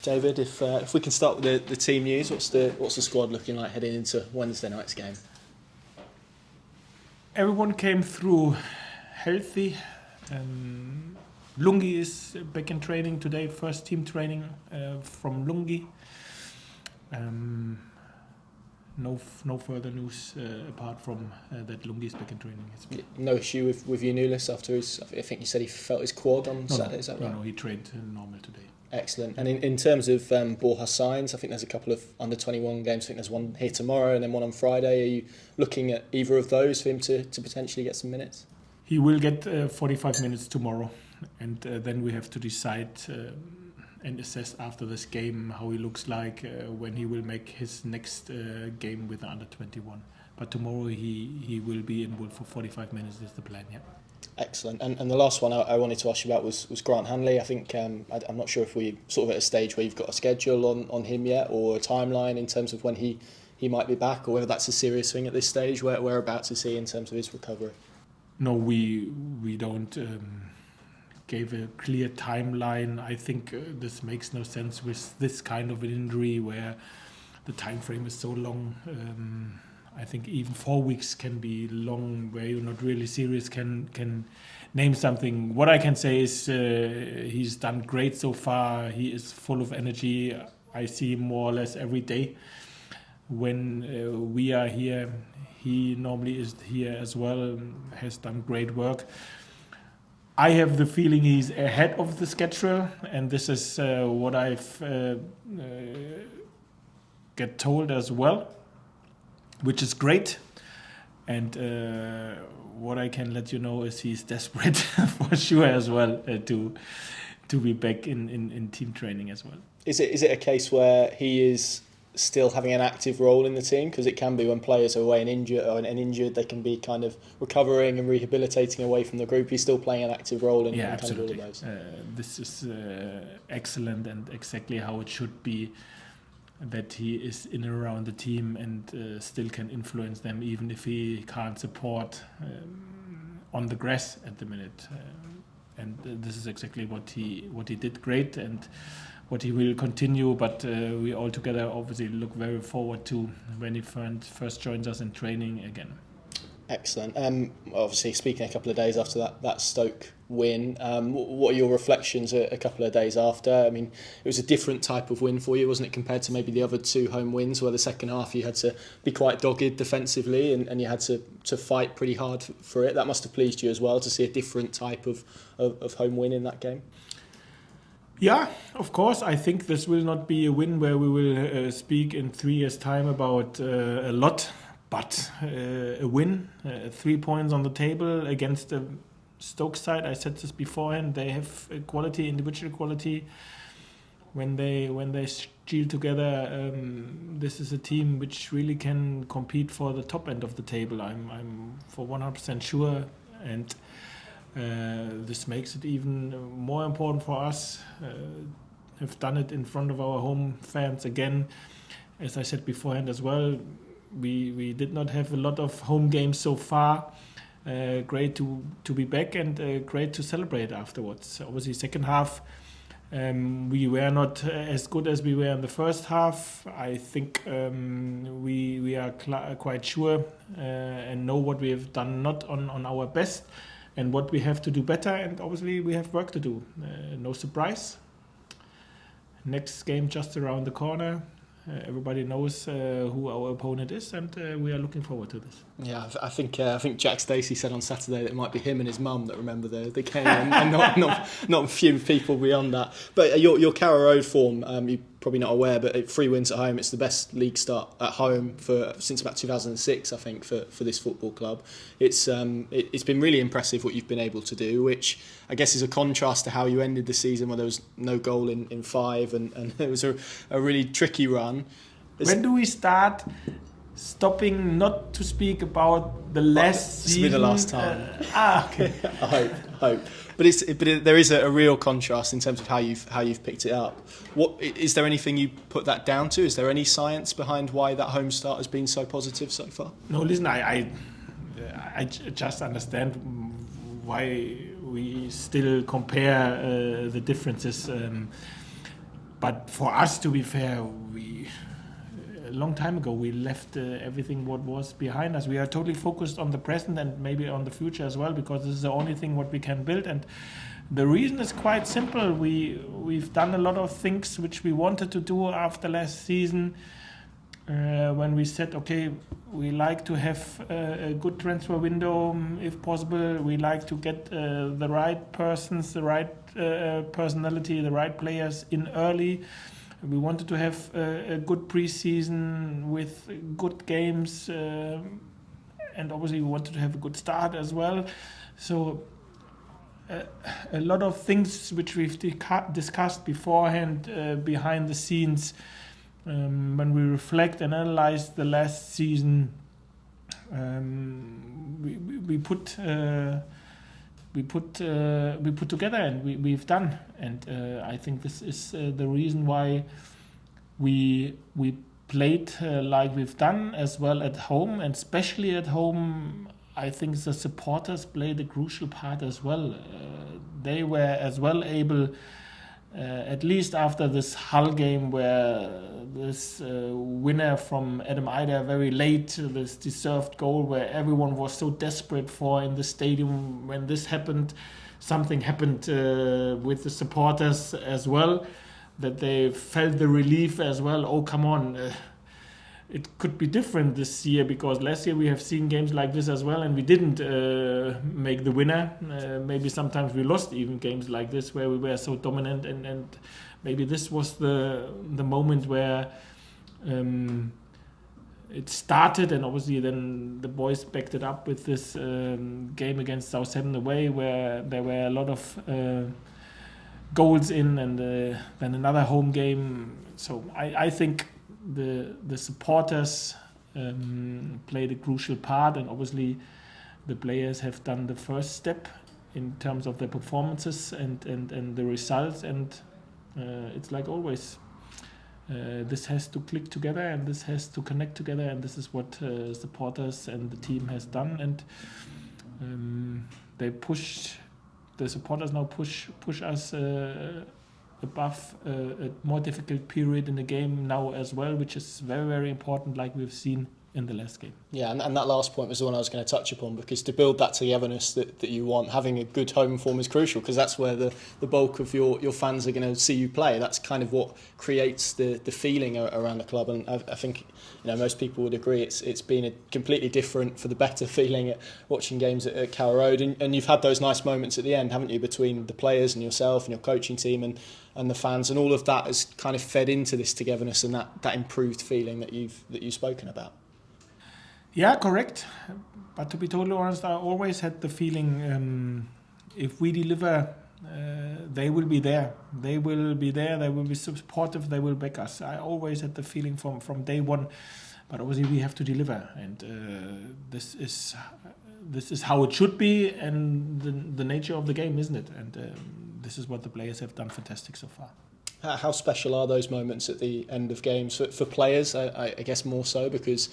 David, if we can start with the team news, what's the squad looking like heading into Wednesday night's game? Everyone came through healthy. Lungi is back in training today, first team training from Lungi. No further news apart from that Lungi is back in training. No issue with Unulis after I think you said he felt his quad on Saturday, is that right? No, he trained normal today. Excellent. And in terms of Borja signs, I think there's a couple of under-21 games. I think there's one here tomorrow and then one on Friday. Are you looking at either of those for him to potentially get some minutes? He will get 45 minutes tomorrow, and then we have to decide and assess after this game how he looks like when he will make his next game with the under-21. But tomorrow he will be involved for 45 minutes is the plan, yeah. Excellent. And the last one I wanted to ask you about was Grant Hanley. I think I'm not sure if we're sort of at a stage where you've got a schedule on him yet or a timeline in terms of when he might be back, or whether that's a serious thing at this stage. Whereabouts is he in terms of his recovery? No, we don't give a clear timeline. I think this makes no sense with this kind of an injury where the time frame is so long. I think even 4 weeks can be long, where you're not really serious, can name something. What I can say is he's done great so far. He is full of energy. I see him more or less every day. When we are here, he normally is here as well, has done great work. I have the feeling he's ahead of the schedule, and this is what I've get told as well, which is great. And what I can let you know is he's desperate for sure as well to be back in team training as well. Is it a case where he is still having an active role in the team? Because it can be when players are away and injured, they can be kind of recovering and rehabilitating away from the group. He's still playing an active role in kind of all of those. This is excellent and exactly how it should be, that he is in and around the team and still can influence them, even if he can't support on the grass at the minute. And this is exactly what he did great and what he will continue. But we all together obviously look very forward to when he first joins us in training again. Excellent. Obviously, speaking a couple of days after that Stoke win, what are your reflections a couple of days after? I mean, it was a different type of win for you, wasn't it, compared to maybe the other two home wins, where the second half you had to be quite dogged defensively and you had to fight pretty hard for it. That must have pleased you as well, to see a different type of home win in that game. Yeah, of course. I think this will not be a win where we will speak in 3 years' time about a lot. But a win, 3 points on the table against the Stoke side. I said this beforehand. They have quality, individual quality. When they gel together, this is a team which really can compete for the top end of the table. I'm for 100% sure, and this makes it even more important for us. Have done it in front of our home fans again. As I said beforehand as well. We did not have a lot of home games so far. Great to be back and great to celebrate afterwards. Obviously, second half we were not as good as we were in the first half. I think we are quite sure and know what we have done not on our best and what we have to do better. And obviously we have work to do. No surprise. Next game just around the corner. Everybody knows who our opponent is, and we are looking forward to this. Yeah, I think Jack Stacey said on Saturday that it might be him and his mum that remember the game, and not a few people beyond that. But your Carrow Road form, you're probably not aware, but 3 wins at home. It's the best league start at home since about 2006, I think, for this football club. It's been really impressive what you've been able to do, which I guess is a contrast to how you ended the season, where there was no goal in 5, and it was a really tricky run. When do we start stopping not to speak about the last season? This will be the last time. Okay. I hope. But there is a real contrast in terms of how you've picked it up. What is there anything you put that down to? Is there any science behind why that home start has been so positive so far? No, listen, I just understand why we still compare the differences. But for us, to be fair, a long time ago we left everything what was behind us. We are totally focused on the present and maybe on the future as well, because this is the only thing what we can build. And the reason is quite simple. We've done a lot of things which we wanted to do after last season. When we said, okay, we like to have a good transfer window if possible. We like to get the right persons, the right personality, the right players in early. We wanted to have a good preseason with good games, and obviously we wanted to have a good start as well. So a lot of things which we've discussed beforehand, behind the scenes. When we reflect and analyze the last season, we put together and we've done, and I think this is the reason why we played like we've done as well at home, and especially at home. I think the supporters played a crucial part as well. They were as well able. At least after this Hull game, where this winner from Adam Idah very late, this deserved goal where everyone was so desperate for in the stadium, when this happened, something happened with the supporters as well, that they felt the relief as well. Oh, come on. It could be different this year, because last year we have seen games like this as well and we didn't make the winner. Maybe sometimes we lost even games like this where we were so dominant, and maybe this was the moment where it started, and obviously then the boys backed it up with this game against Southampton away, where there were a lot of goals in, and then another home game. So I think the supporters played a crucial part, and obviously the players have done the first step in terms of their performances and the results, and it's like always, this has to click together and this has to connect together, and this is what supporters and the team has done, and the supporters now push us above a more difficult period in the game now as well, which is very, very important, like we've seen in the last game. Yeah, and that last point was the one I was going to touch upon, because to build that togetherness that you want, having a good home form is crucial, because that's where the bulk of your fans are going to see you play. That's kind of what creates the feeling around the club, and I think most people would agree it's been a completely different, for the better feeling at watching games at Carrow Road, and you've had those nice moments at the end, haven't you, between the players and yourself and your coaching team and the fans, and all of that has kind of fed into this togetherness and that improved feeling that you've spoken about. Yeah, correct. But to be totally honest, I always had the feeling if we deliver, they will be there. They will be there. They will be supportive. They will back us. I always had the feeling from day one. But obviously we have to deliver, and this is how it should be, and the nature of the game, isn't it? And this is what the players have done fantastic so far. How special are those moments at the end of games for players? I guess more so, because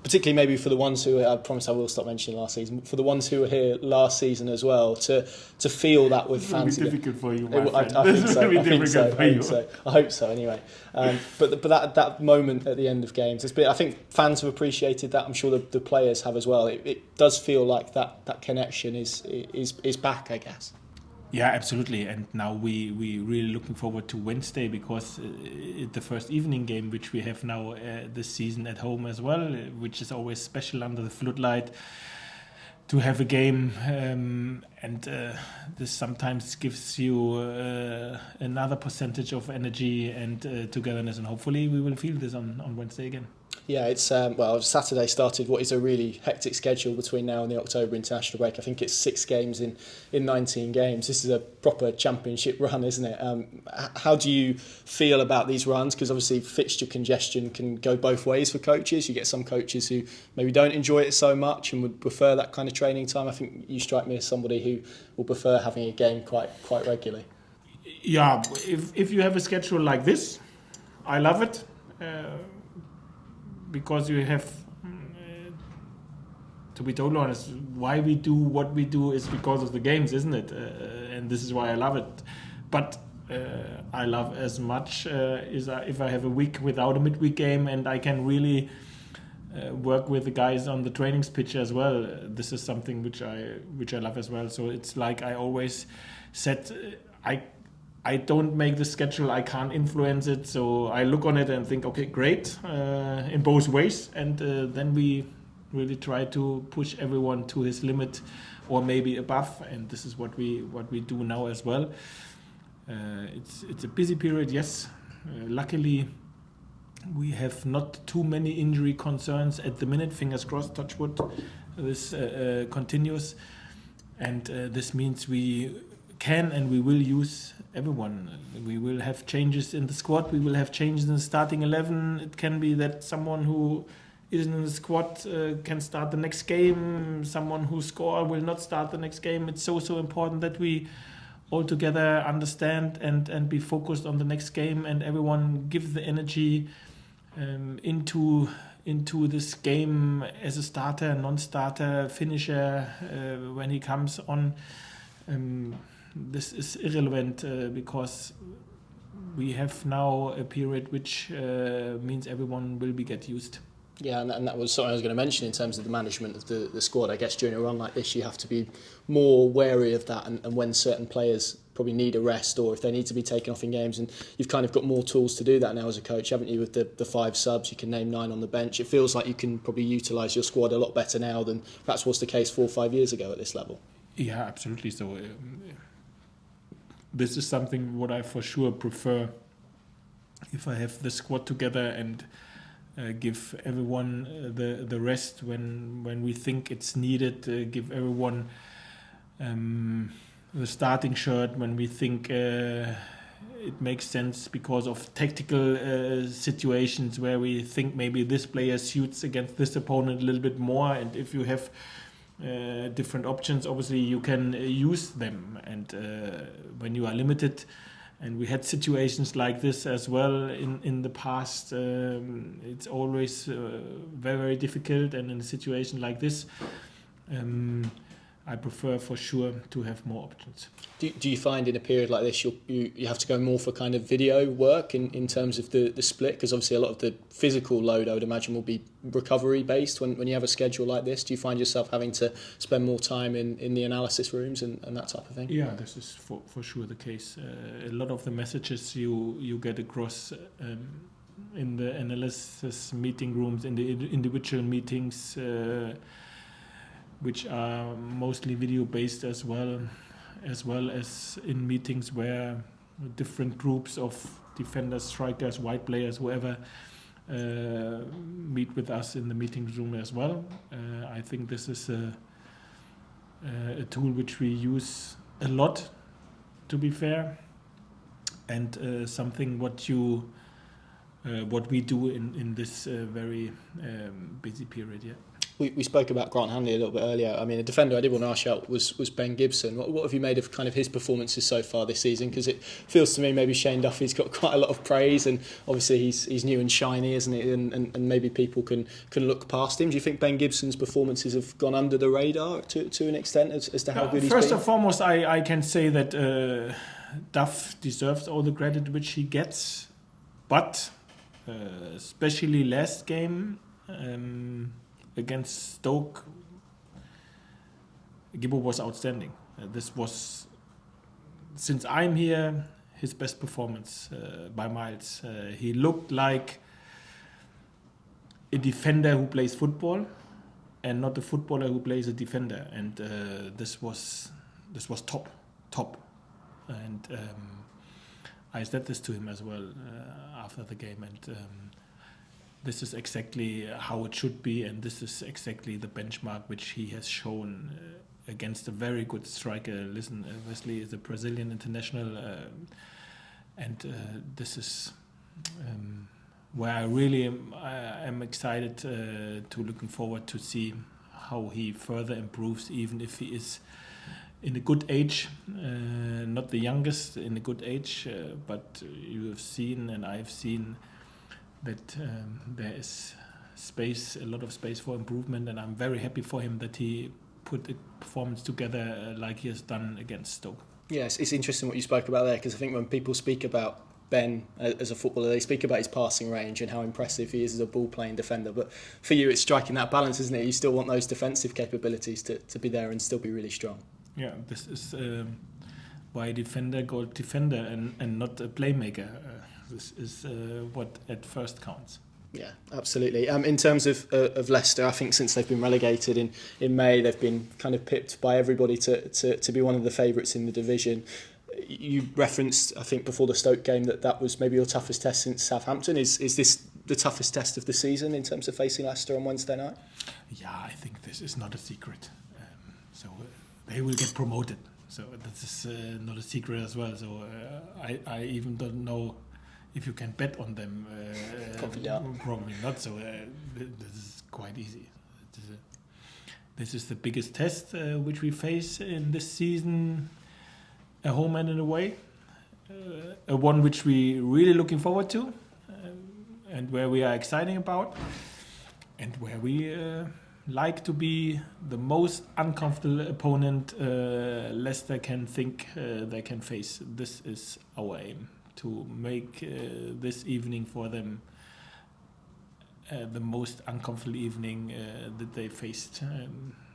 particularly maybe for the ones who, I promise I will stop mentioning last season, for the ones who were here last season as well, to feel that with fans. It will be difficult for you, my friend. I hope so anyway. But that moment at the end of games, I think fans have appreciated that. I'm sure the players have as well. It does feel like that connection is back, I guess. Yeah, absolutely. And now we really looking forward to Wednesday, because the first evening game which we have now this season at home as well, which is always special under the floodlight to have a game, and this sometimes gives you another percentage of energy and togetherness, and hopefully we will feel this on Wednesday again. Yeah, it's Saturday started what is a really hectic schedule between now and the October international break. I think it's 6 games in 19 games. This is a proper championship run, isn't it? How do you feel about these runs? Because obviously fixture congestion can go both ways for coaches. You get some coaches who maybe don't enjoy it so much and would prefer that kind of training time. I think you strike me as somebody who will prefer having a game quite regularly. Yeah, if you have a schedule like this, I love it. Because you have, to be totally honest, why we do what we do is because of the games, isn't it? And this is why I love it. But I love as much is if I have a week without a midweek game and I can really work with the guys on the trainings pitch as well. This is something which I love as well. So it's like I always said, I don't make the schedule, I can't influence it. So I look on it and think, okay, great, in both ways. And then we really try to push everyone to his limit or maybe above. And this is what we do now as well. It's a busy period, yes. Luckily, we have not too many injury concerns at the minute. Fingers crossed, touch wood, this continues. And this means we can and we will use everyone. We will have changes in the squad. We will have changes in the starting 11. It can be that someone who isn't in the squad can start the next game. Someone who score will not start the next game. It's so important that we all together understand and be focused on the next game, and everyone give the energy into this game as a starter, non-starter, finisher when he comes on. This is irrelevant because we have now a period which means everyone will get used. Yeah, and that was something I was going to mention in terms of the management of the squad. I guess during a run like this, you have to be more wary of that, and when certain players probably need a rest or if they need to be taken off in games, and you've kind of got more tools to do that now as a coach, haven't you, with the 5 subs? You can name 9 on the bench. It feels like you can probably utilise your squad a lot better now than perhaps was the case 4 or 5 years ago at this level. Yeah, absolutely. So this is something what I for sure prefer, if I have the squad together and give everyone the rest when we think it's needed, give everyone the starting shirt when we think it makes sense because of tactical situations where we think maybe this player suits against this opponent a little bit more, and if you have different options, obviously you can use them, and when you are limited, and we had situations like this as well in the past, it's always very, very difficult, and in a situation like this, I prefer for sure to have more options. Do you find in a period like this you have to go more for kind of video work in terms of the split? Because obviously a lot of the physical load, I would imagine, will be recovery based when you have a schedule like this. Do you find yourself having to spend more time in the analysis rooms and that type of thing? Yeah, this is for sure the case. A lot of the messages you get across in the analysis meeting rooms, in the individual meetings, which are mostly video based as well as in meetings where different groups of defenders, strikers, wide players, whoever meet with us in the meeting room as well. I think this is a tool which we use a lot, to be fair, and something what we do in this very busy period. Yeah. We spoke about Grant Hanley a little bit earlier. I mean, a defender I did want to ask you out was Ben Gibson. What have you made of kind of his performances so far this season? Because it feels to me maybe Shane Duffy's got quite a lot of praise, and obviously he's new and shiny, isn't he? And maybe people can look past him. Do you think Ben Gibson's performances have gone under the radar to an extent as to how good he's been? First and foremost, I can say that Duff deserves all the credit which he gets, but especially last game against Stoke, Gibbo was outstanding. This was, since I'm here, his best performance by miles. He looked like a defender who plays football and not a footballer who plays a defender, and this was top. And I said this to him as well after the game, and this is exactly how it should be, and this is exactly the benchmark which he has shown against a very good striker. Listen, Wesley is a Brazilian international, and this is where I really am excited to looking forward to see how he further improves, even if he is in a good age, not the youngest, in a good age, but you have seen and I've seen that there is a lot of space for improvement, and I'm very happy for him that he put a performance together like he has done against Stoke. Yes, it's interesting what you spoke about there, because I think when people speak about Ben as a footballer, they speak about his passing range and how impressive he is as a ball-playing defender. But for you, it's striking that balance, isn't it? You still want those defensive capabilities to be there and still be really strong. Yeah, this is why defender called defender and not a playmaker. This is what at first counts. Yeah, absolutely. In terms of Leicester, I think since they've been relegated in May, they've been kind of pipped by everybody to be one of the favourites in the division. You referenced, I think, before the Stoke game that was maybe your toughest test since Southampton. Is this the toughest test of the season in terms of facing Leicester on Wednesday night? Yeah, I think this is not a secret. So they will get promoted. So this is not a secret as well. So I even don't know if you can bet on them. Probably not. So this is quite easy. This is the biggest test which we face in this season. A home and away, a one which we really looking forward to, and where we are excited about, and where we like to be the most uncomfortable opponent Leicester can think they can face. This is our aim, to make this evening for them the most uncomfortable evening that they faced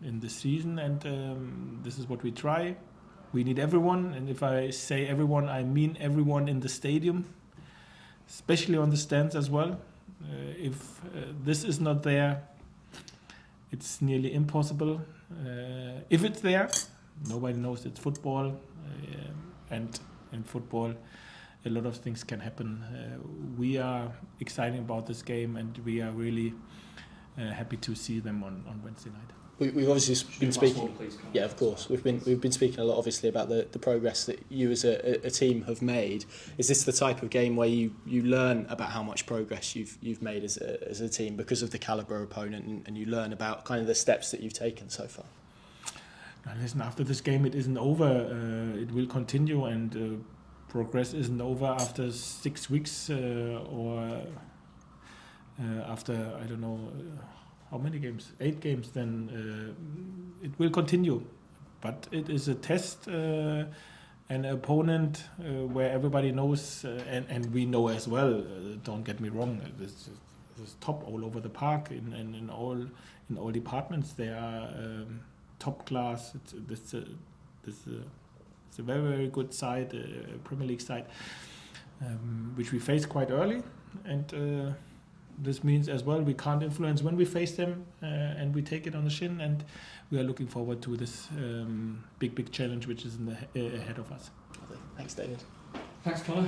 in this season, and this is what we try. We need everyone, and if I say everyone, I mean everyone in the stadium, especially on the stands as well. If this is not there, it's nearly impossible. If it's there, nobody knows it's football, and in football, a lot of things can happen. We are excited about this game, and we are really happy to see them on Wednesday night. We've obviously been speaking. Yeah, of course. We've been speaking a lot, obviously, about the progress that you as a team have made. Is this the type of game where you learn about how much progress you've made as a team because of the calibre opponent, and you learn about kind of the steps that you've taken so far? Now, listen, after this game, it isn't over. It will continue, and progress isn't over after 6 weeks or after, I don't know. How many games? 8 games. Then it will continue, but it is a test, an opponent where everybody knows, and we know as well. Don't get me wrong. This is top all over the park in all departments. They are top class. It's a very, very good side, Premier League side, which we faced quite early, and. This means as well we can't influence when we face them, and we take it on the chin, and we are looking forward to this big challenge which is ahead of us. Thanks, David. Thanks, Connor.